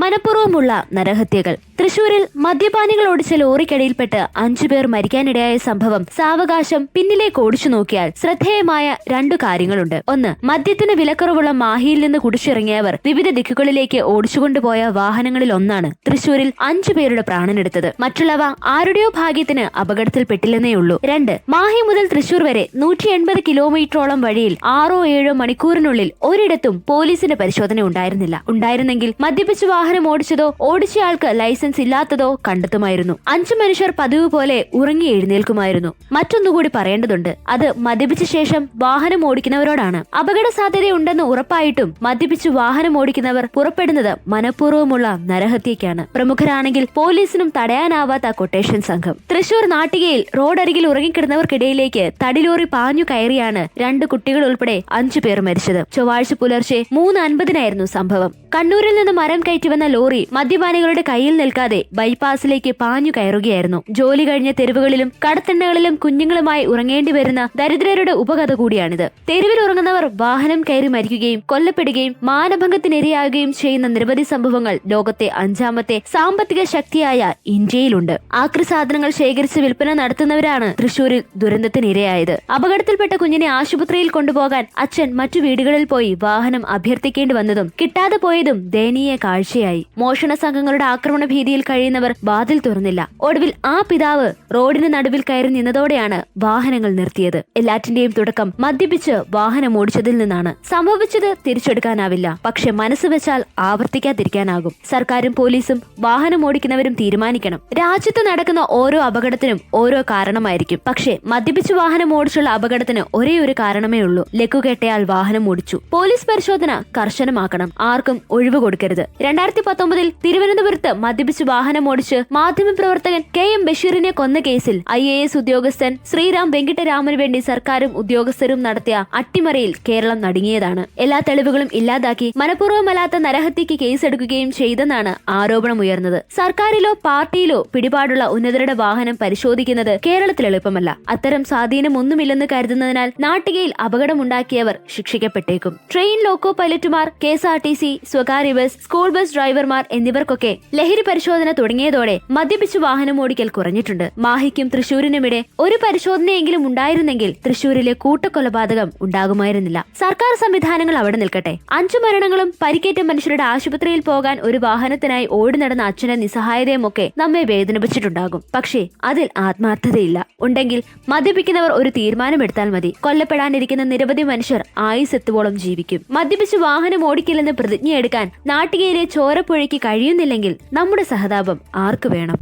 മനഃപൂർവ്വമുള്ള നരഹത്യകൾ. തൃശൂരിൽ മദ്യപാനികൾ ഓടിച്ച ലോറിക്കടിയിൽപ്പെട്ട് 5 പേർ മരിക്കാനിടയായ സംഭവം സാവകാശം പിന്നിലേക്ക് ഓടിച്ചു നോക്കിയാൽ ശ്രദ്ധേയമായ 2 കാര്യങ്ങളുണ്ട്. ഒന്ന്, മദ്യത്തിന് വിലക്കുറവുള്ള മാഹിയിൽ നിന്ന് കുടിച്ചിറങ്ങിയവർ വിവിധ ദിക്കുകളിലേക്ക് ഓടിച്ചുകൊണ്ടുപോയ വാഹനങ്ങളിൽ ഒന്നാണ് തൃശൂരിൽ 5 പേരുടെ പ്രാണനെടുത്തത്. മറ്റുള്ളവ ആരുടെയോ ഭാഗ്യത്തിന് അപകടത്തിൽപ്പെട്ടില്ലെന്നേ ഉള്ളൂ. 2, മാഹി മുതൽ തൃശൂർ വരെ 180 കിലോമീറ്ററോളം വഴിയിൽ 6-7 മണിക്കൂറിനുള്ളിൽ ഒരിടത്തും പോലീസിന്റെ പരിശോധന ഉണ്ടായിരുന്നെങ്കിൽ മദ്യപിച്ച് വാഹനം ഓടിച്ചതോ ഓടിച്ചയാൾക്ക് ലൈസൻസ് ഇല്ലാത്തതോ കണ്ടെത്തുമായിരുന്നു. 5 മനുഷ്യർ പതിവ് പോലെ ഉറങ്ങി എഴുന്നേൽക്കുമായിരുന്നു. മറ്റൊന്നുകൂടി പറയേണ്ടതുണ്ട്, അത് മദ്യപിച്ച ശേഷം വാഹനം ഓടിക്കുന്നവരോടാണ്. അപകട സാധ്യതയുണ്ടെന്ന് ഉറപ്പായിട്ടും മദ്യപിച്ച് വാഹനം ഓടിക്കുന്നവർ പുറപ്പെടുന്നത് മനഃപൂർവ്വമുള്ള നരഹത്യക്കാണ്. പ്രമുഖരാണെങ്കിൽ പോലീസിനും തടയാനാവാത്ത കൊട്ടേഷൻ സംഘം. തൃശൂർ നാട്ടികയിൽ റോഡരികിൽ ഉറങ്ങിക്കിടന്നവർക്കിടയിലേക്ക് തടിലോറി പാഞ്ഞു കയറിയാണ് 2 കുട്ടികൾ ഉൾപ്പെടെ 5 പേർ മരിച്ചത്. ചൊവ്വാഴ്ച പുലർച്ചെ 3:50 സംഭവം. കണ്ണൂരിൽ നിന്ന് മരം കയറ്റി വന്ന ലോറി മദ്യപാനികളുടെ കയ്യിൽ നിൽക്കാതെ ബൈപ്പാസിലേക്ക് പാഞ്ഞു കയറുകയായിരുന്നു. ജോലി കഴിഞ്ഞ തെരുവുകളിലും കടത്തിണ്ണകളിലും കുഞ്ഞുങ്ങളുമായി ഉറങ്ങേണ്ടി വരുന്ന ദരിദ്രരുടെ ഉപകഥ കൂടിയാണിത്. തെരുവിൽ ഉറങ്ങുന്നവർ വാഹനം കയറി മരിക്കുകയും കൊല്ലപ്പെടുകയും മാനഭംഗത്തിനിരയാകുകയും ചെയ്യുന്ന നിരവധി സംഭവങ്ങൾ ലോകത്തെ 5ാമത്തെ സാമ്പത്തിക ശക്തിയായ ഇന്ത്യയിലുണ്ട്. ആക്രി സാധനങ്ങൾ ശേഖരിച്ച് വിൽപ്പന നടത്തുന്നവരാണ് തൃശൂരിൽ ദുരന്തത്തിനിരയായത്. അപകടത്തിൽപ്പെട്ട കുഞ്ഞിനെ ആശുപത്രിയിൽ കൊണ്ടുപോകാൻ അച്ഛൻ മറ്റു വീടുകളിൽ പോയി വാഹനം അഭ്യർത്ഥിക്കേണ്ടി വന്നതും കിട്ടാതെ പോയതും ദയനീയ കാഴ്ചയായി. മോഷണ സംഘങ്ങളുടെ ആക്രമണ ഭീതിയിൽ കഴിയുന്നവർ വാതിൽ തുറന്നില്ല. ഒടുവിൽ ആ പിതാവ് റോഡിന് നടുവിൽ കയറി നിന്നതോടെയാണ് വാഹനങ്ങൾ നിർത്തിയത്. എല്ലാറ്റിന്റെയും തുടക്കം മദ്യപിച്ച് വാഹനം ഓടിച്ചതിൽ നിന്നാണ്. സംഭവിച്ചത് തിരിച്ചെടുക്കാനാവില്ല, പക്ഷെ മനസ്സ് വെച്ചാൽ ആവർത്തിക്കാതിരിക്കാനാകും. സർക്കാരും പോലീസും വാഹനം ഓടിക്കുന്നവരും തീരുമാനിക്കണം. രാജ്യത്ത് നടക്കുന്ന ഓരോ അപകടത്തിനും ഓരോ കാരണമായിരിക്കും. പക്ഷെ മദ്യപിച്ച് വാഹനം ഓടിച്ചുള്ള അപകടത്തിന് ഒരേ ഒരു കാരണമേ ഉള്ളൂ: ലക്കുകെട്ടയാൾ വാഹനം ഓടിച്ചു. പോലീസ് പരിശോധന കർശനമാക്കണം. ആർക്കും ഒഴിവ് കൊടുക്കരുത്. 2019 തിരുവനന്തപുരത്ത് മദ്യപിച്ച് വാഹനം ഓടിച്ച് മാധ്യമപ്രവർത്തകൻ KM ബഷീറിനെ കൊന്ന കേസിൽ IAS ഉദ്യോഗസ്ഥൻ ശ്രീറാം വെങ്കിട്ടരാമന് വേണ്ടി സർക്കാരും ഉദ്യോഗസ്ഥരും നടത്തിയ അട്ടിമറിയിൽ കേരളം നടുങ്ങിയതാണ്. എല്ലാ തെളിവുകളും ഇല്ലാതാക്കി മനഃപൂർവ്വമല്ലാത്ത നരഹത്യക്ക് കേസെടുക്കുകയും ചെയ്തെന്നാണ് ആരോപണമുയർന്നത്. സർക്കാരിലോ പാർട്ടിയിലോ പിടിപാടുള്ള ഉന്നതരുടെ വാഹനം പരിശോധിക്കുന്നത് കേരളത്തിൽ എളുപ്പമല്ല. അത്തരം സ്വാധീനമൊന്നുമില്ലെന്ന് കരുതുന്നതിനാൽ നാട്ടികയിൽ അപകടമുണ്ടാക്കിയവർ ശിക്ഷിക്കപ്പെട്ടേക്കും. ട്രെയിൻ ലോക്കോ പൈലറ്റുമാർ, KSRTC, സ്വകാര്യ ബസ്, സ്കൂൾ ബസ് ഡ്രൈവർമാർ എന്നിവർക്കൊക്കെ ലഹരി പരിശോധന തുടങ്ങിയതോടെ മദ്യപിച്ച് വാഹനം ഓടിക്കൽ കുറഞ്ഞിട്ടുണ്ട്. മാഹിക്കും തൃശൂരിനുമിടെ ഒരു പരിശോധനയെങ്കിലും ഉണ്ടായിരുന്നെങ്കിൽ തൃശൂരിലെ കൂട്ടക്കൊലപാതകം ഉണ്ടാകുമായിരുന്നില്ല. സർക്കാർ സംവിധാനങ്ങൾ അവിടെ നിൽക്കട്ടെ. 5 മരണങ്ങളും പരിക്കേറ്റ മനുഷ്യരുടെ ആശുപത്രിയിൽ പോകാൻ ഒരു വാഹനത്തിനായി ഓടി നടന്ന അച്ഛന്റെ നിസ്സഹായതയുമൊക്കെ നമ്മെ വേദനിപ്പിച്ചിട്ടുണ്ടാകും. പക്ഷേ അതിൽ ആത്മാർത്ഥതയില്ല. ഉണ്ടെങ്കിൽ മദ്യപിക്കുന്നവർ ഒരു തീരുമാനമെടുത്താൽ മതി. കൊല്ലപ്പെടാനിരിക്കുന്ന നിരവധി മനുഷ്യർ ആയുസ്സെത്തുവോളം ജീവിക്കും. മദ്യപിച്ച് വാഹനം ഓടിക്കില്ലെന്ന് പ്രതിജ്ഞയെടുക്കാൻ നാട്ടികയിലെ ചോരപ്പുഴയ്ക്ക് കഴിയുന്നില്ലെങ്കിൽ നമ്മുടെ സഹതാപം ആർക്ക് വേണം?